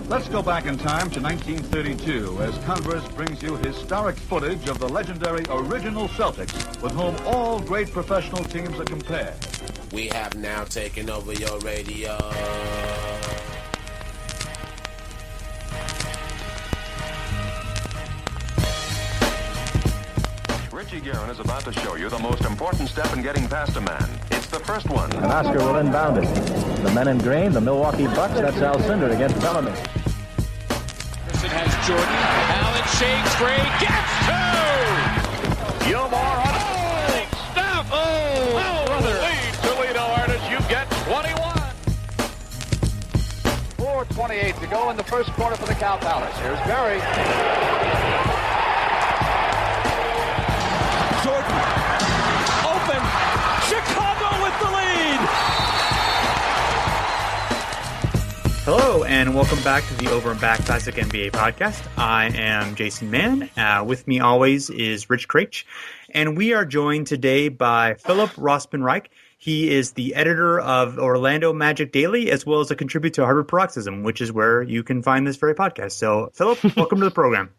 Let's go back in time to 1932 as Converse brings you historic footage of the legendary original Celtics with whom all great professional teams are compared. We have now taken over your radio. Richie Guerin is about to show you the most important step in getting past a man. It's the first one. And Oscar will inbound it. The men in green, the Milwaukee Bucks, that's Al Cinders against Bellamy. Anderson has Jordan. Allen shakes free, gets two! Gilmore on big stuff! Brother. lead Toledo artists. You get 21. 4:28 to go in the first quarter for the Cow Palace. Here's Barry. Jordan, open, Chicago with the lead! Hello, and welcome back to the Over and Back Classic NBA podcast. I am Jason Mann. With me always is Rich Kraetsch, and we are joined today by Philip Rossman-Reich. He is the editor of Orlando Magic Daily, as well as a contributor to Harvard Paroxysm, which is where you can find this very podcast. So, Philip, welcome to the program.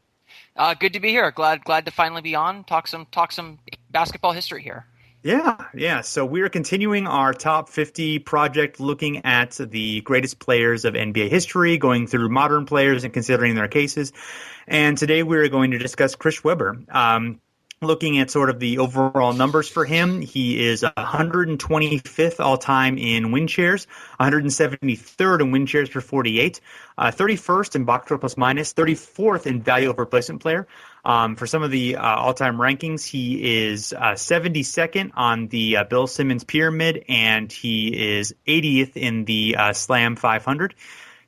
Good to be here. Glad to finally be on. Talk some basketball history here. Yeah. So we are continuing our top 50 project, looking at the greatest players of NBA history, going through modern players and considering their cases. And today we are going to discuss Chris Webber. Looking at sort of the overall numbers for him, he is 125th all-time in win shares, 173rd in win shares per 48, 31st in box score plus minus, 34th in value over replacement player. For some of the all-time rankings, he is 72nd on the Bill Simmons pyramid, and he is 80th in the Slam 500.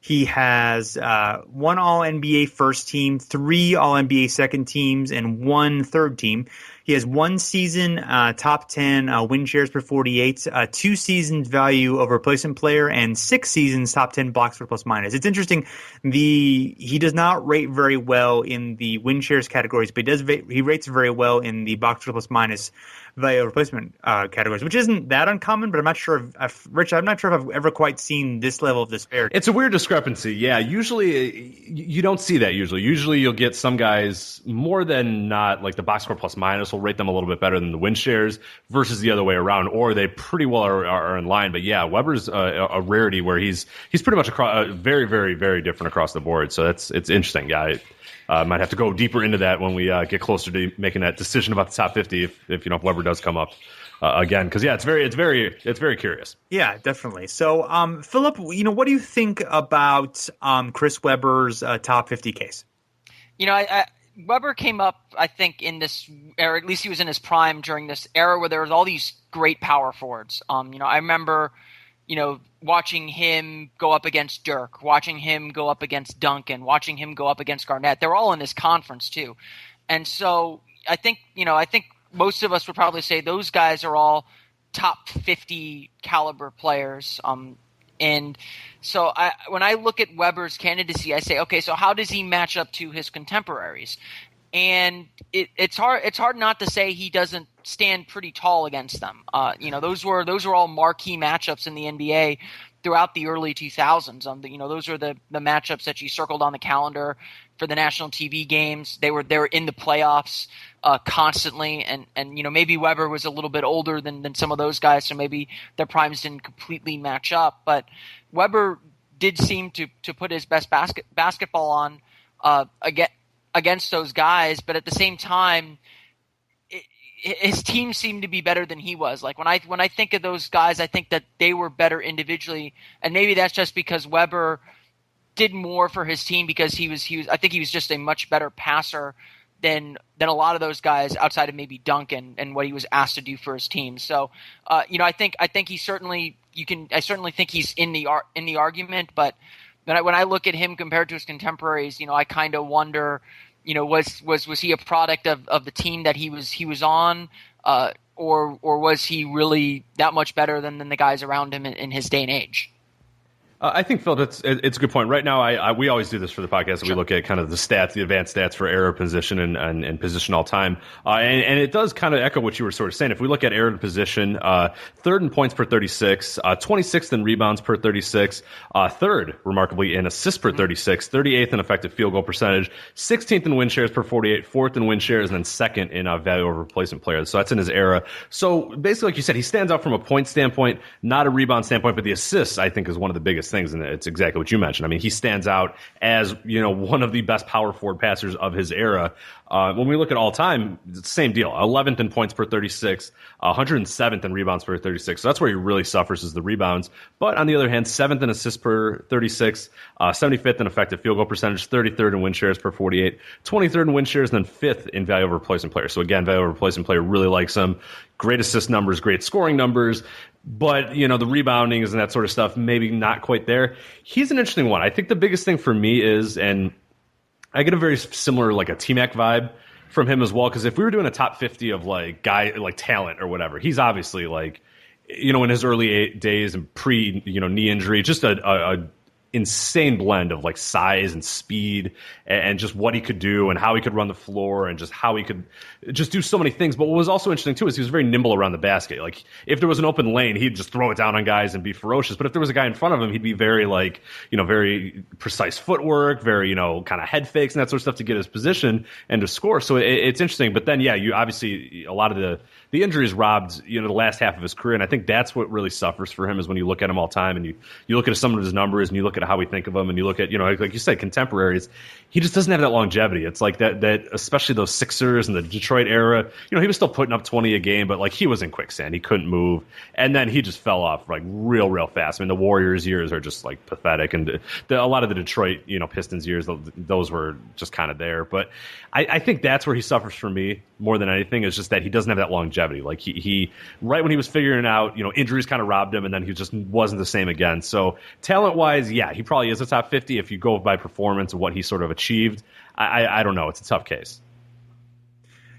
He has one All-NBA first team, 3 All-NBA second teams, and 1 third team. He has 1 season top 10 win shares per 48, 2 seasons value over replacement player, and 6 seasons top 10 blocks for plus minus. It's interesting. He does not rate very well in the win shares categories, but he rates very well in the box for plus minus value replacement categories, which isn't that uncommon, but I'm not sure if Rich, I'm not sure if I've ever quite seen this level of disparity. It's a weird discrepancy. Yeah, usually you don't see that usually you'll get some guys more than not, like the box score plus minus will rate them a little bit better than the win shares versus the other way around, or they pretty well are in line. But yeah, Weber's a rarity where he's pretty much very, very, very different across the board. So it's interesting. Yeah. Might have to go deeper into that when we get closer to making that decision about the top 50 if Weber does come up again, because yeah, it's very curious. Yeah, definitely. So, Philip, what do you think about Chris Webber's top 50 case? Webber came up, I think, in this era, at least he was in his prime during this era where there was all these great power forwards. I remember, watching him go up against Dirk, watching him go up against Duncan, watching him go up against Garnett. They're all in this conference too. And so I think most of us would probably say those guys are all top 50 caliber players. And so when I look at Weber's candidacy, I say, okay, so how does he match up to his contemporaries? And it's hard not to say he doesn't stand pretty tall against them. Those were all marquee matchups in the NBA throughout the early 2000s. Those are the matchups that you circled on the calendar for the national TV games. They were in the playoffs constantly, and maybe Weber was a little bit older than some of those guys, so maybe their primes didn't completely match up. But Weber did seem to put his best basketball on against those guys, but at the same time, his team seemed to be better than he was. Like when I think of those guys, I think that they were better individually, and maybe that's just because Weber did more for his team because he was I think he was just a much better passer than a lot of those guys outside of maybe Duncan and what he was asked to do for his team. So I think he certainly I certainly think he's in the argument, but when I look at him compared to his contemporaries, I kind of wonder, was he a product of the team that he was on, or was he really that much better than the guys around him in his day and age? I think, Phil, it's a good point. Right now, we always do this for the podcast. We look at kind of the stats, the advanced stats for era, position, and position all time. And it does kind of echo what you were sort of saying. If we look at era and position, third in points per 36, 26th in rebounds per 36, third, remarkably, in assists per 36, 38th in effective field goal percentage, 16th in win shares per 48, fourth in win shares, and then second in value over replacement players. So that's in his era. So basically, like you said, he stands out from a point standpoint, not a rebound standpoint, but the assists, I think, is one of the biggest things, and it's exactly what you mentioned. I mean, he stands out as, one of the best power forward passers of his era. When we look at all time, it's the same deal. 11th in points per 36, 107th in rebounds per 36. So that's where he really suffers, is the rebounds. But on the other hand, 7th in assists per 36, 75th in effective field goal percentage, 33rd in win shares per 48, 23rd in win shares, and then 5th in value over replacement player. So again, value over replacement player really likes him. Great assist numbers, great scoring numbers. But, the rebounding and that sort of stuff, maybe not quite there. He's an interesting one. I think the biggest thing for me is, and I get a very similar, like a T-Mac vibe from him as well, because if we were doing a top 50 of talent or whatever, he's obviously in his early days and pre, knee injury, just a insane blend of size and speed and just what he could do and how he could run the floor and just how he could just do so many things. But what was also interesting too is he was very nimble around the basket. If there was an open lane, he'd just throw it down on guys and be ferocious. But if there was a guy in front of him, he'd be very very precise footwork, very, kind of head fakes and that sort of stuff to get his position and to score. So it's interesting. But then, you obviously, a lot of the injuries robbed, the last half of his career. And I think that's what really suffers for him, is when you look at him all time and you look at some of his numbers and you look at how we think of him and you look at, like you said, contemporaries, he just doesn't have that longevity. It's like that especially those Sixers and the Detroit era, he was still putting up 20 a game, but he was in quicksand. He couldn't move. And then he just fell off real fast. I mean, the Warriors years are just pathetic. And a lot of the Detroit, Pistons years, those were just kind of there. But I think that's where he suffers for me more than anything, is just that he doesn't have that longevity. He right when he was figuring it out, injuries kind of robbed him, and then he just wasn't the same again. So talent-wise, he probably is a top 50 if you go by performance and what he sort of achieved. I don't know. It's a tough case.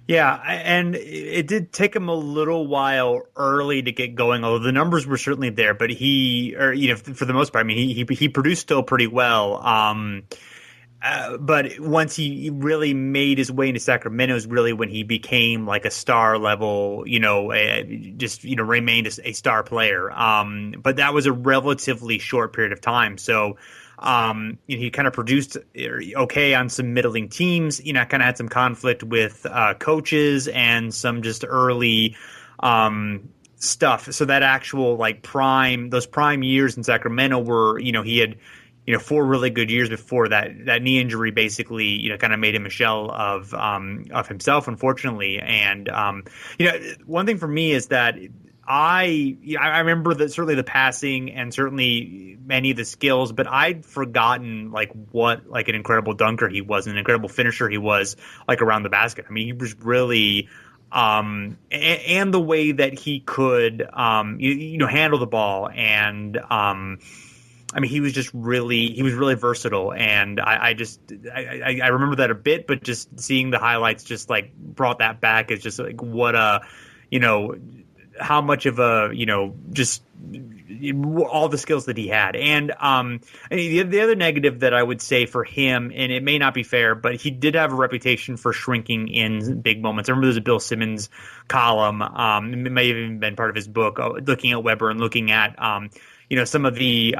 Yeah, and it did take him a little while early to get going, although the numbers were certainly there. But for the most part, I mean, he produced still pretty well. But once he really made his way into Sacramento is really when he became a star level, remained a star player. But that was a relatively short period of time. So, he kind of produced okay on some middling teams, kind of had some conflict with coaches and some just early stuff. So that actual those prime years in Sacramento were, he had 4 really good years before that knee injury basically, kind of made him a shell of himself, unfortunately. And, one thing for me is that I remember that certainly the passing and certainly many of the skills, but I'd forgotten what an incredible dunker he was, an incredible finisher he was around the basket. I mean, he was really, and the way that he could, handle the ball and, I mean, he was really versatile, and I remember that a bit, but just seeing the highlights just brought that back. It's just what a, how much of a, just all the skills that he had. And the other negative that I would say for him, and it may not be fair, but he did have a reputation for shrinking in big moments. I remember there's a Bill Simmons column, it may have even been part of his book, looking at Webber and looking at, some of the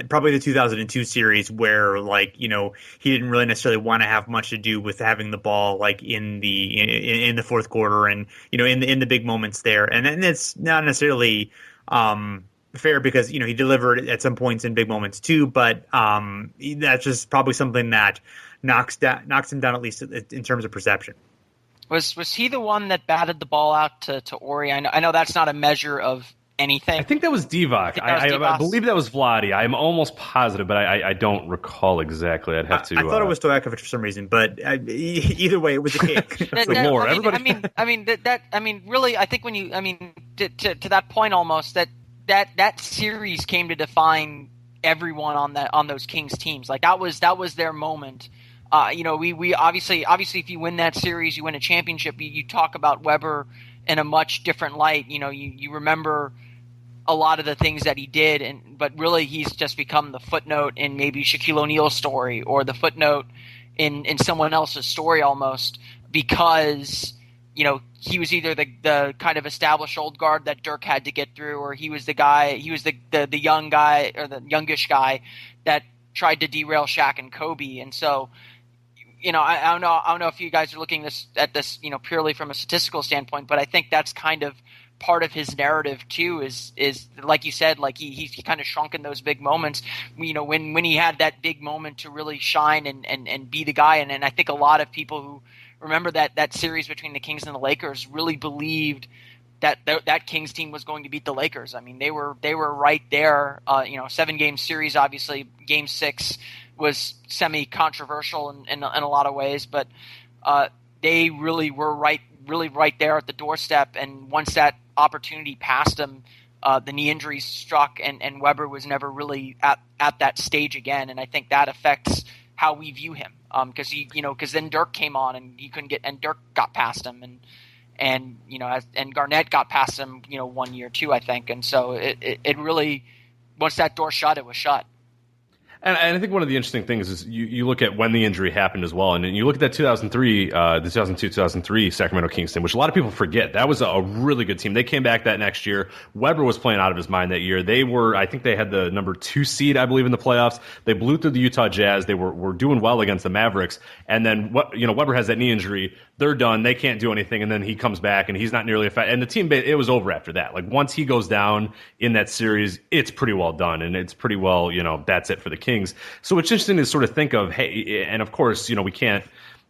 probably the 2002 series where he didn't really necessarily want to have much to do with having the ball in the fourth quarter and in the big moments there, and it's not necessarily fair because he delivered at some points in big moments too, but that's just probably something that knocks him down at least in terms of perception. Was he the one that batted the ball out to Ori? I know that's not a measure of anything. I think that was Divac. I believe that was Vladi. I'm almost positive, but I don't recall exactly. I'd have to. I thought it was Stojakovic for some reason, but either way, it was a kick. More. Really, I think when you, to that point almost that series came to define everyone on those Kings teams. That was their moment. We obviously if you win that series, you win a championship. You talk about Webber in a much different light. You remember a lot of the things that he did, but really he's just become the footnote in maybe Shaquille O'Neal's story or the footnote in someone else's story almost, because he was either the kind of established old guard that Dirk had to get through, or he was the young guy or the youngish guy that tried to derail Shaq and Kobe. And so, I don't know if you guys are looking at this, purely from a statistical standpoint, but I think that's kind of part of his narrative too, is like you said, like he kind of shrunk in those big moments, when he had that big moment to really shine and be the guy. And I think a lot of people who remember that series between the Kings and the Lakers really believed that Kings team was going to beat the Lakers. I mean, they were right there. 7-game series, obviously. Game 6 was semi-controversial in a lot of ways, but they really were right there at the doorstep. And once that opportunity passed them, the knee injuries struck, and Webber was never really at that stage again. And I think that affects how we view him, because then Dirk came on and he couldn't get, and Dirk got past him, and Garnett got past him 1 year too, I think. And so it really, once that door shut, it was shut. And I think one of the interesting things is you look at when the injury happened as well, and you look at that 2002-2003 Sacramento Kings team, which a lot of people forget. That was a really good team. They came back that next year. Webber was playing out of his mind that year. I think they had the number 2 seed, I believe, in the playoffs. They blew through the Utah Jazz. They were doing well against the Mavericks. And then Webber has that knee injury. They're done. They can't do anything. And then he comes back, and he's not nearly effective. And the team, it was over after that. Like, once he goes down in that series, it's pretty well done, and it's pretty well, that's it for the Kings. So it's interesting to sort of think of, hey, and of course, we can't,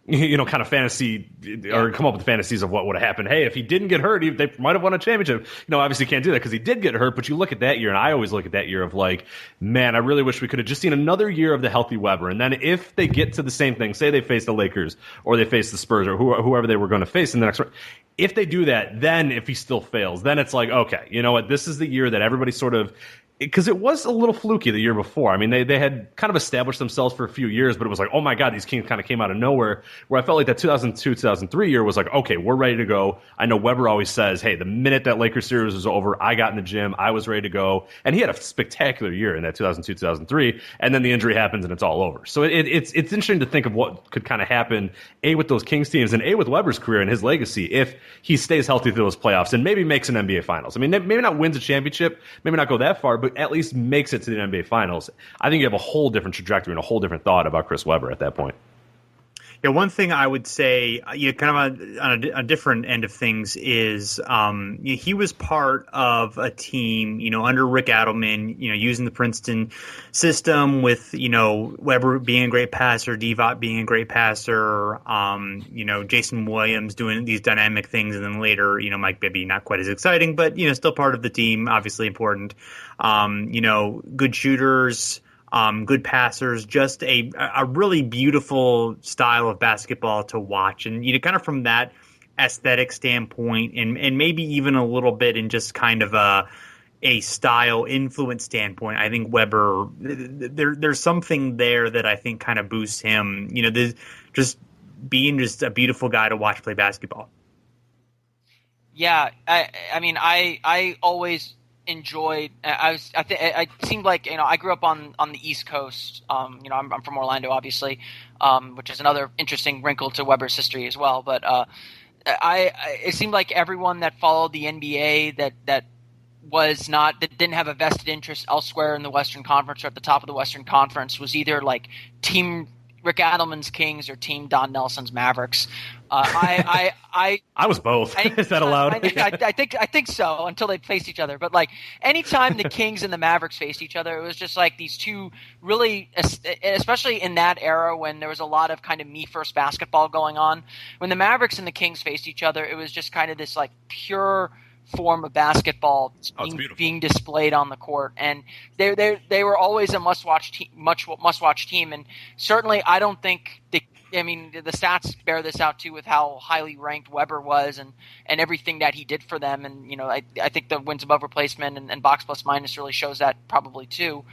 kind of fantasy or come up with fantasies of what would have happened. Hey, if he didn't get hurt, they might have won a championship. Obviously can't do that because he did get hurt, but you look at that year, and I always look at that year of like, man, I really wish we could have just seen another year of the healthy Webber. And then if they get to the same thing, say they face the Lakers or they face the Spurs or whoever they were going to face in the next round, if they do that, then if he still fails, then it's like, okay, you know what, this is the year that everybody sort of, because it was a little fluky the year before. I mean, they had kind of established themselves for a few years, but it was like, oh my God, these Kings kind of came out of nowhere, where I felt like that 2002-2003 year was like, okay, we're ready to go. I know Webber always says, hey, the minute that Lakers series was over, I got in the gym, I was ready to go. And he had a spectacular year in that 2002-2003, and then the injury happens and it's all over. So it's interesting to think of what could kind of happen, A, with those Kings teams, and A, with Webber's career and his legacy, if he stays healthy through those playoffs and maybe makes an NBA Finals. I mean, maybe not wins a championship, maybe not go that far, but at least makes it to the NBA Finals. I think you have a whole different trajectory and a whole different thought about Chris Webber at that point. Yeah, one thing I would say, kind of on a different end of things is he was part of a team, under Rick Adelman, using the Princeton system with, Webber being a great passer, Divac being a great passer, Jason Williams doing these dynamic things, and then later, Mike Bibby, not quite as exciting, but, still part of the team, obviously important. Good shooters. Good passers, just a really beautiful style of basketball to watch. And, kind of from that aesthetic standpoint and maybe even a little bit in just kind of a style influence standpoint, I think Webber, there's something there that I think kind of boosts him, just being just a beautiful guy to watch play basketball. Yeah, I always enjoyed. It seemed like I grew up on the East Coast. I'm from Orlando, obviously, which is another interesting wrinkle to Webber's history as well. But it seemed like everyone that followed the NBA that didn't have a vested interest elsewhere in the Western Conference or at the top of the Western Conference was either like team Rick Adelman's Kings or team Don Nelson's Mavericks. I was both. Is that allowed? I think so, until they faced each other. But like anytime the Kings and the Mavericks faced each other, it was just like these two really, especially in that era when there was a lot of kind of me first basketball going on. When the Mavericks and the Kings faced each other, it was just kind of this like pure form of basketball being displayed on the court, and they were always a must-watch team, and certainly I don't think the stats bear this out too with how highly ranked Webber was and everything that he did for them, and I think the wins above replacement and box plus minus really shows that probably too.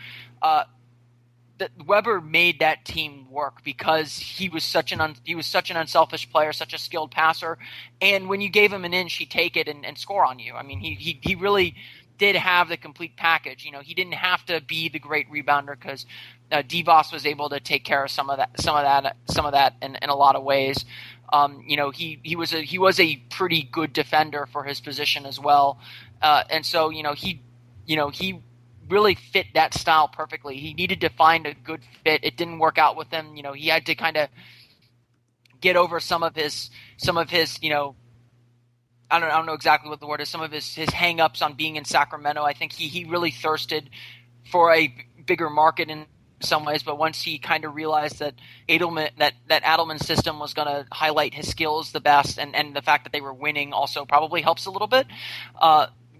That Webber made that team work because he was such an unselfish player, such a skilled passer, and when you gave him an inch, he'd take it and score on you. I mean, he really did have the complete package. He didn't have to be the great rebounder because DeVos was able to take care of some of that in a lot of ways. He was a pretty good defender for his position as well, and so he really fit that style perfectly. He needed to find a good fit. It didn't work out with him. He had to kind of get over some of his I don't know exactly what the word is. Some of his hang-ups on being in Sacramento. I think he really thirsted for a bigger market in some ways, but once he kind of realized that Adelman's system was going to highlight his skills the best, and the fact that they were winning also probably helps a little bit.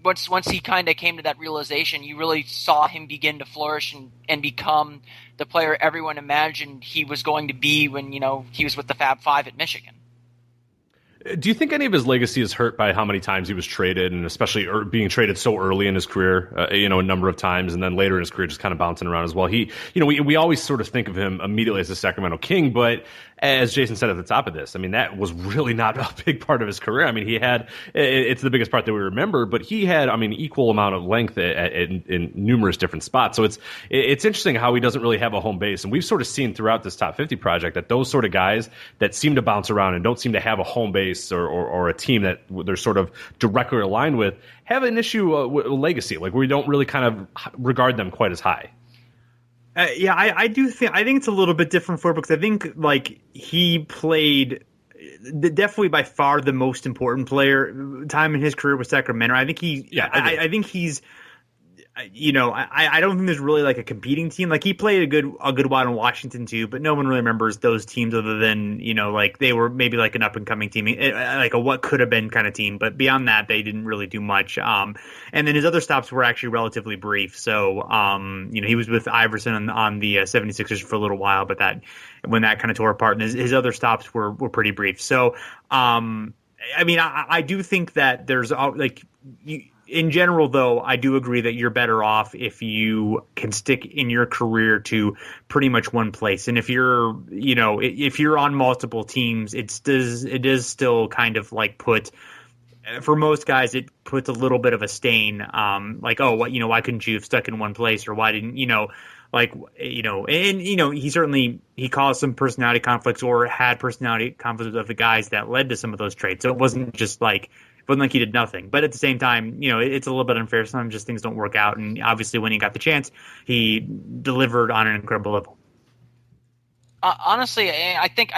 Once he kind of came to that realization, you really saw him begin to flourish and become the player everyone imagined he was going to be when he was with the Fab Five at Michigan. Do you think any of his legacy is hurt by how many times he was traded, and especially being traded so early in his career, a number of times, and then later in his career just kind of bouncing around as well? We always sort of think of him immediately as a Sacramento King, but as Jason said at the top of this, that was really not a big part of his career. He had, it's the biggest part that we remember, but he had, equal amount of length in numerous different spots. So it's interesting how he doesn't really have a home base. And we've sort of seen throughout this top 50 project that those sort of guys that seem to bounce around and don't seem to have a home base or a team that they're sort of directly aligned with have an issue with legacy. Like, we don't really kind of regard them quite as high. I do think it's a little bit different for him because I think he played definitely by far the most important time in his career with Sacramento. I think I think he's. I don't think there's really a competing team. He played a good while in Washington too, but no one really remembers those teams other than they were maybe an up and coming team, a what could have been kind of team. But beyond that, they didn't really do much. And then his other stops were actually relatively brief. So he was with Iverson on the 76ers for a little while, but when that kind of tore apart, and his other stops were pretty brief. So I do think that there's in general, though, I do agree that you're better off if you can stick in your career to pretty much one place. And if you're on multiple teams, it does still kind of put, for most guys, it puts a little bit of a stain. Why couldn't you have stuck in one place, or why didn't he caused some personality conflicts or had personality conflicts of the guys that led to some of those trades. So it wasn't just wasn't like he did nothing. But at the same time, it's a little bit unfair. Sometimes just things don't work out. And obviously when he got the chance, he delivered on an incredible level. Honestly, I think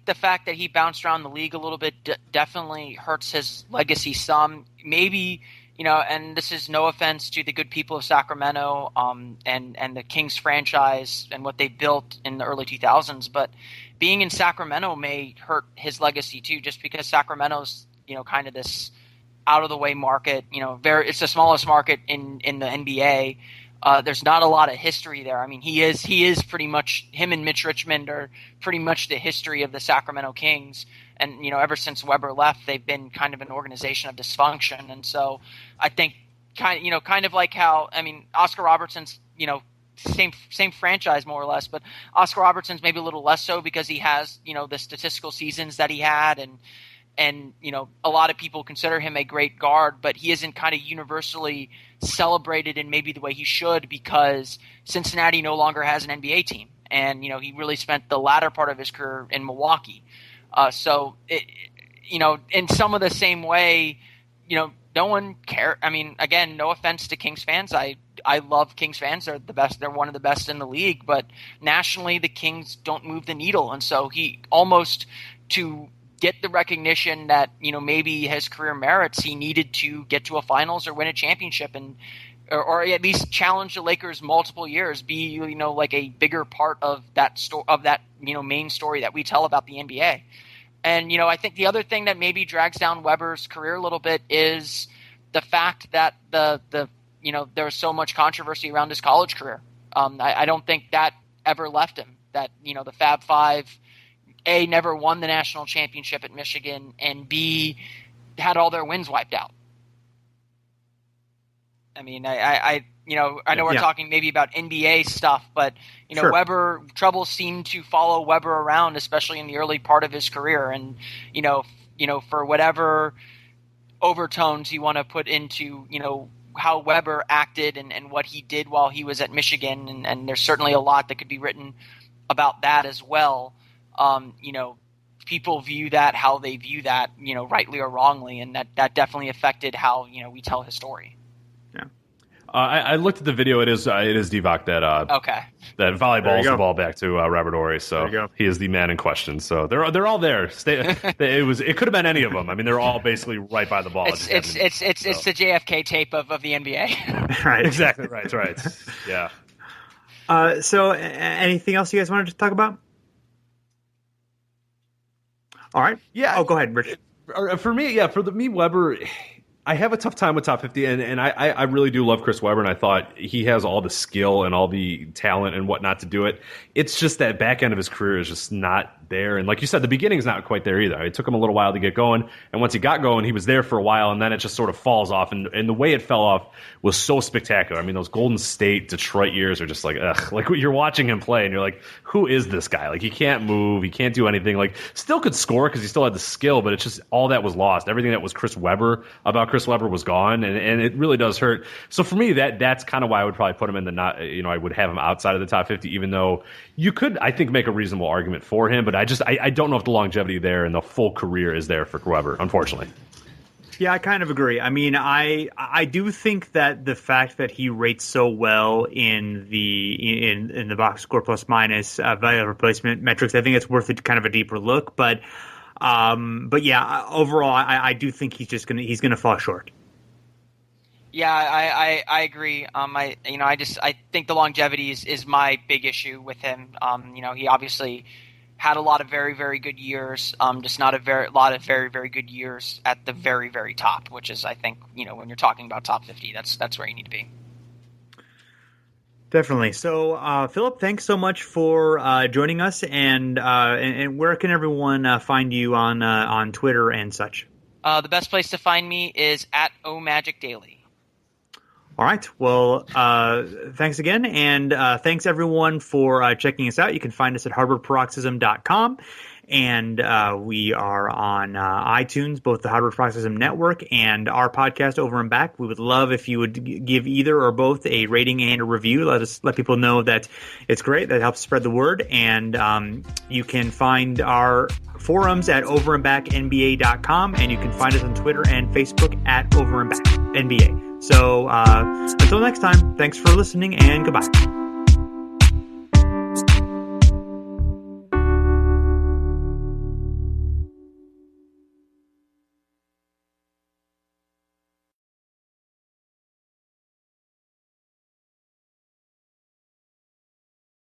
the fact that he bounced around the league a little bit definitely hurts his legacy some. Maybe, and this is no offense to the good people of Sacramento and the Kings franchise and what they built in the early 2000s, but being in Sacramento may hurt his legacy too, just because Sacramento's kind of this out of the way market. It's the smallest market in the NBA. There's not a lot of history there. He is pretty much, him and Mitch Richmond are pretty much the history of the Sacramento Kings. And ever since Weber left, they've been kind of an organization of dysfunction. And so I think kind of like how Oscar Robertson's same franchise more or less, but Oscar Robertson's maybe a little less so because he has the statistical seasons that he had and a lot of people consider him a great guard, but he isn't kind of universally celebrated in maybe the way he should because Cincinnati no longer has an NBA team. And, he really spent the latter part of his career in Milwaukee. In some of the same way, no one cares. Again, no offense to Kings fans. I love Kings fans. They're the best. They're one of the best in the league, but nationally the Kings don't move the needle. And so he almost to get the recognition that maybe his career merits, he needed to get to a finals or win a championship or at least challenge the Lakers multiple years, be a bigger part of that main story that we tell about the NBA. And I think the other thing that maybe drags down Weber's career a little bit is the fact that there's so much controversy around his college career. I don't think that ever left him. That the Fab Five, A, never won the national championship at Michigan, and B, had all their wins wiped out. I know we're talking maybe about NBA stuff, but Sure. Weber, trouble seemed to follow Weber around, especially in the early part of his career, and for whatever overtones you want to put into how Weber acted and what he did while he was at Michigan, and there's certainly a lot that could be written about that as well. People view that how they view that, rightly or wrongly, and that definitely affected how we tell his story. Yeah, I looked at the video. It is Divock that that volleyballs the ball back to Robert Horry. So he is the man in question. So they're all there. It could have been any of them. I mean, they're all basically right by the ball. It's the JFK tape of the NBA. Right. Exactly. Right. Yeah. So anything else you guys wanted to talk about? All right. Yeah. Oh, go ahead, Rich. For me, Weber, I have a tough time with top 50, and I really do love Chris Webber, and I thought he has all the skill and all the talent and whatnot to do it. It's just that back end of his career is just not there. And like you said, the beginning's not quite there either. It took him a little while to get going, and once he got going, he was there for a while, and then it just sort of falls off. And the way it fell off was so spectacular. I mean, those Golden State, Detroit years are just like, ugh. Like, you're watching him play, and you're like, who is this guy? Like, he can't move, he can't do anything. Like, still could score because he still had the skill, but it's just all that was lost. Everything that was Chris Webber about Chris Webber was gone, and it really does hurt. So for me, that's kind of why I would probably put him in the not. I would have him outside of the top 50, even though you could, I think, make a reasonable argument for him. But I don't know if the longevity there and the full career is there for Weber, unfortunately. Yeah, I kind of agree. I mean, I do think that the fact that he rates so well in the box score plus minus value replacement metrics, I think it's worth kind of a deeper look. But yeah, overall, I do think he's gonna fall short. Yeah, I agree. I think the longevity is my big issue with him. He obviously had a lot of very, very good years, just not a lot of very, very good years at the very, very top, which is, I think, when you're talking about top 50, that's where you need to be. Definitely. So, Philip, thanks so much for joining us, and where can everyone find you on Twitter and such? The best place to find me is at omagicdaily. All right. Well, thanks again. And thanks, everyone, for checking us out. You can find us at harvardparoxysm.com. And we are on iTunes, both the Harvard Paroxysm Network and our podcast, Over and Back. We would love if you would give either or both a rating and a review. Let people know that it's great. That helps spread the word. And you can find our forums at overandbacknba.com. And you can find us on Twitter and Facebook at Over and Back NBA. So until next time, thanks for listening and goodbye.